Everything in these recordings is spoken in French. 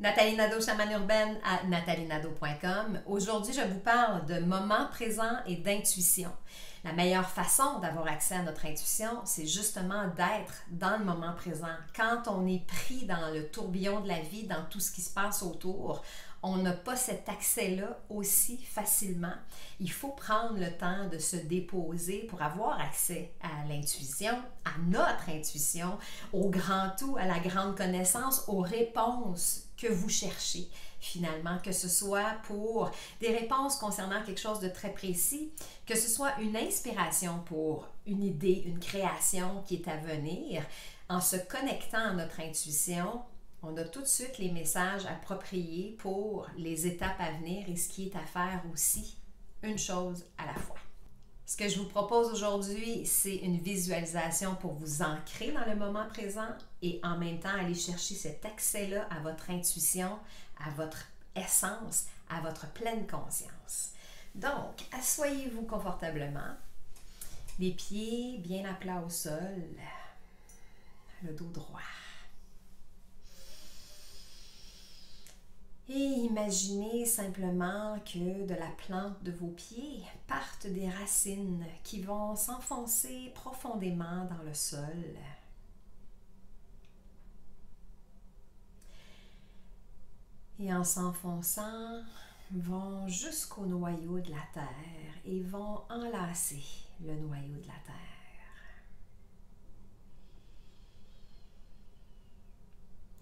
Nathalie Nadeau, chamane urbaine à nathalienado.com. Aujourd'hui, je vous parle de moment présent et d'intuition. La meilleure façon d'avoir accès à notre intuition, c'est justement d'être dans le moment présent. Quand on est pris dans le tourbillon de la vie, dans tout ce qui se passe autour, on n'a pas cet accès-là aussi facilement. Il faut prendre le temps de se déposer pour avoir accès à l'intuition, à notre intuition, au grand tout, à la grande connaissance, aux réponses que vous cherchez finalement, que ce soit pour des réponses concernant quelque chose de très précis, que ce soit une inspiration pour une idée, une création qui est à venir. En se connectant à notre intuition, on a tout de suite les messages appropriés pour les étapes à venir et ce qui est à faire aussi, une chose à la fois. Ce que je vous propose aujourd'hui, c'est une visualisation pour vous ancrer dans le moment présent et en même temps aller chercher cet accès-là à votre intuition, à votre essence, à votre pleine conscience. Donc, asseyez-vous confortablement, les pieds bien à plat au sol, le dos droit. Et imaginez simplement que de la plante de vos pieds partent des racines qui vont s'enfoncer profondément dans le sol. Et en s'enfonçant, vont jusqu'au noyau de la terre et vont enlacer le noyau de la terre.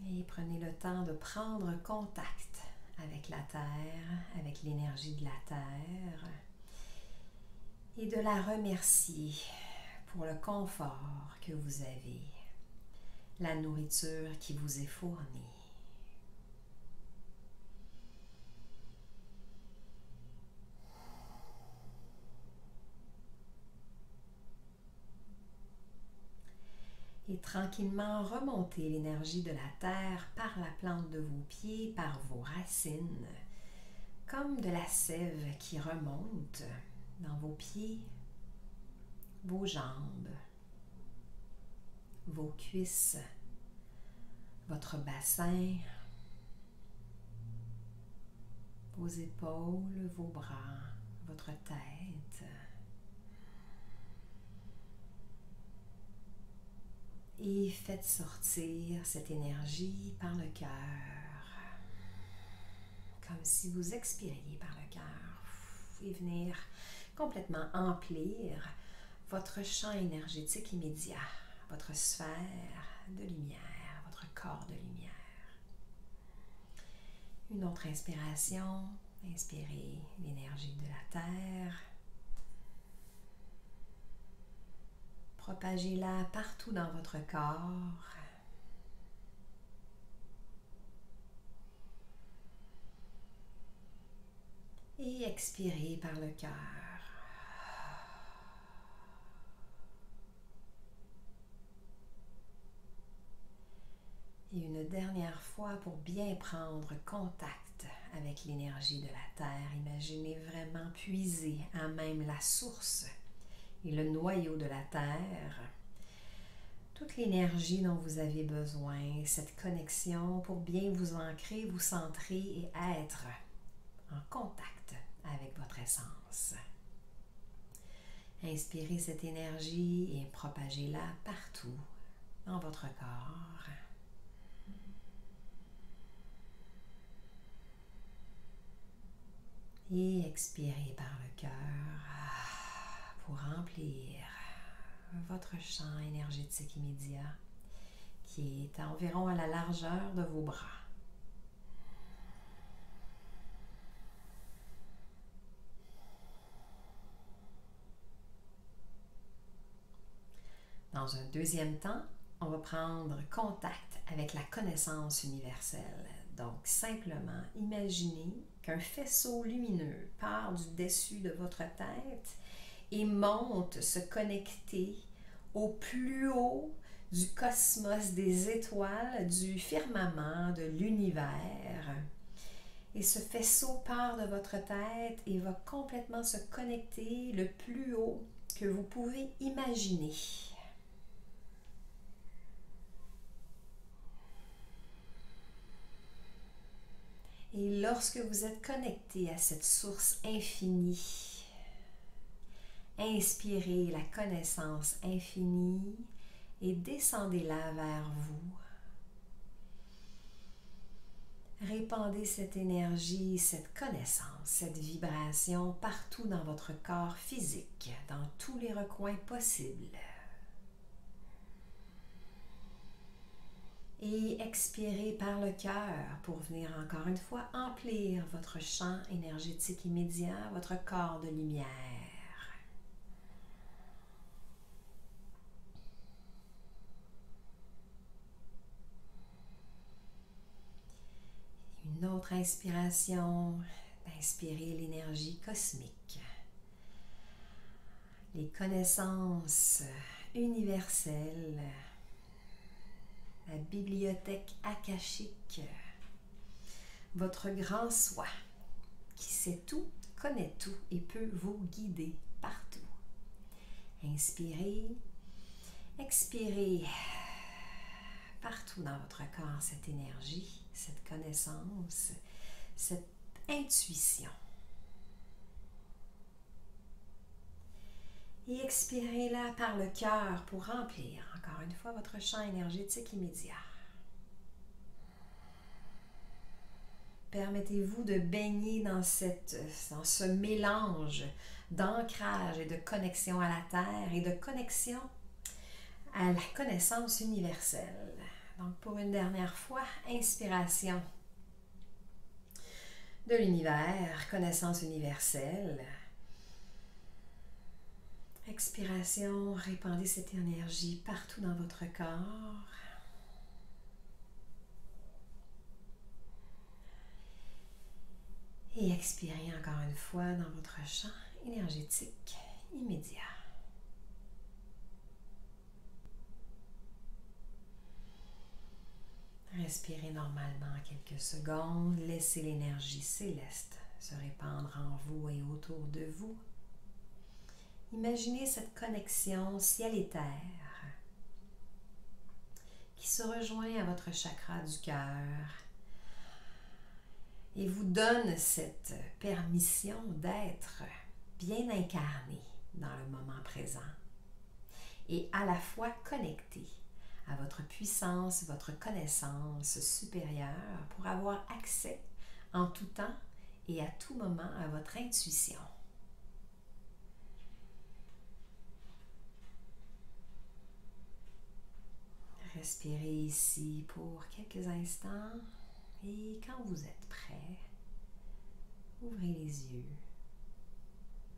Et prenez le temps de prendre contact avec la terre, avec l'énergie de la terre et de la remercier pour le confort que vous avez, la nourriture qui vous est fournie. Et tranquillement remontez l'énergie de la terre par la plante de vos pieds, par vos racines, comme de la sève qui remonte dans vos pieds, vos jambes, vos cuisses, votre bassin, vos épaules, vos bras, votre tête. Et faites sortir cette énergie par le cœur, comme si vous expiriez par le cœur et venir complètement emplir votre champ énergétique immédiat, votre sphère de lumière, votre corps de lumière. Une autre inspiration, inspirez l'énergie de la terre. Propagez-la partout dans votre corps. Et expirez par le cœur. Et une dernière fois, pour bien prendre contact avec l'énergie de la terre, imaginez vraiment puiser à même la source et le noyau de la terre, toute l'énergie dont vous avez besoin, cette connexion pour bien vous ancrer, vous centrer et être en contact avec votre essence. Inspirez cette énergie et propagez-la partout dans votre corps. Et expirez par le cœur pour remplir votre champ énergétique immédiat qui est environ à la largeur de vos bras. Dans un deuxième temps, on va prendre contact avec la connaissance universelle. Donc, simplement, imaginez qu'un faisceau lumineux part du dessus de votre tête et monte se connecter au plus haut du cosmos, des étoiles, du firmament, de l'univers. Et ce faisceau part de votre tête et va complètement se connecter le plus haut que vous pouvez imaginer. Et lorsque vous êtes connecté à cette source infinie, inspirez la connaissance infinie et descendez-la vers vous. Répandez cette énergie, cette connaissance, cette vibration partout dans votre corps physique, dans tous les recoins possibles. Et expirez par le cœur pour venir encore une fois emplir votre champ énergétique immédiat, votre corps de lumière. Une autre inspiration, d'inspirer l'énergie cosmique, les connaissances universelles, la bibliothèque akashique, votre grand soi qui sait tout, connaît tout et peut vous guider partout. Inspirez, expirez partout dans votre corps cette énergie, cette connaissance, cette intuition. Et expirez-la par le cœur pour remplir encore une fois votre champ énergétique immédiat. Permettez-vous de baigner dans ce mélange d'ancrage et de connexion à la Terre et de connexion à la connaissance universelle. Donc pour une dernière fois, inspiration de l'univers, connaissance universelle. Expiration, répandez cette énergie partout dans votre corps. Et expirez encore une fois dans votre champ énergétique immédiat. Respirez normalement quelques secondes, laissez l'énergie céleste se répandre en vous et autour de vous. Imaginez cette connexion ciel et terre qui se rejoint à votre chakra du cœur et vous donne cette permission d'être bien incarné dans le moment présent et à la fois connecté à votre puissance, votre connaissance supérieure pour avoir accès en tout temps et à tout moment à votre intuition. Respirez ici pour quelques instants et quand vous êtes prêt, ouvrez les yeux,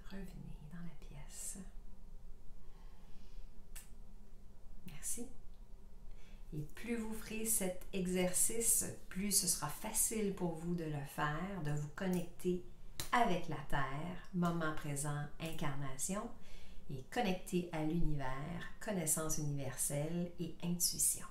revenez dans la pièce. Merci. Et plus vous ferez cet exercice, plus ce sera facile pour vous de le faire, de vous connecter avec la Terre, moment présent, incarnation, et connecté à l'univers, connaissance universelle et intuition.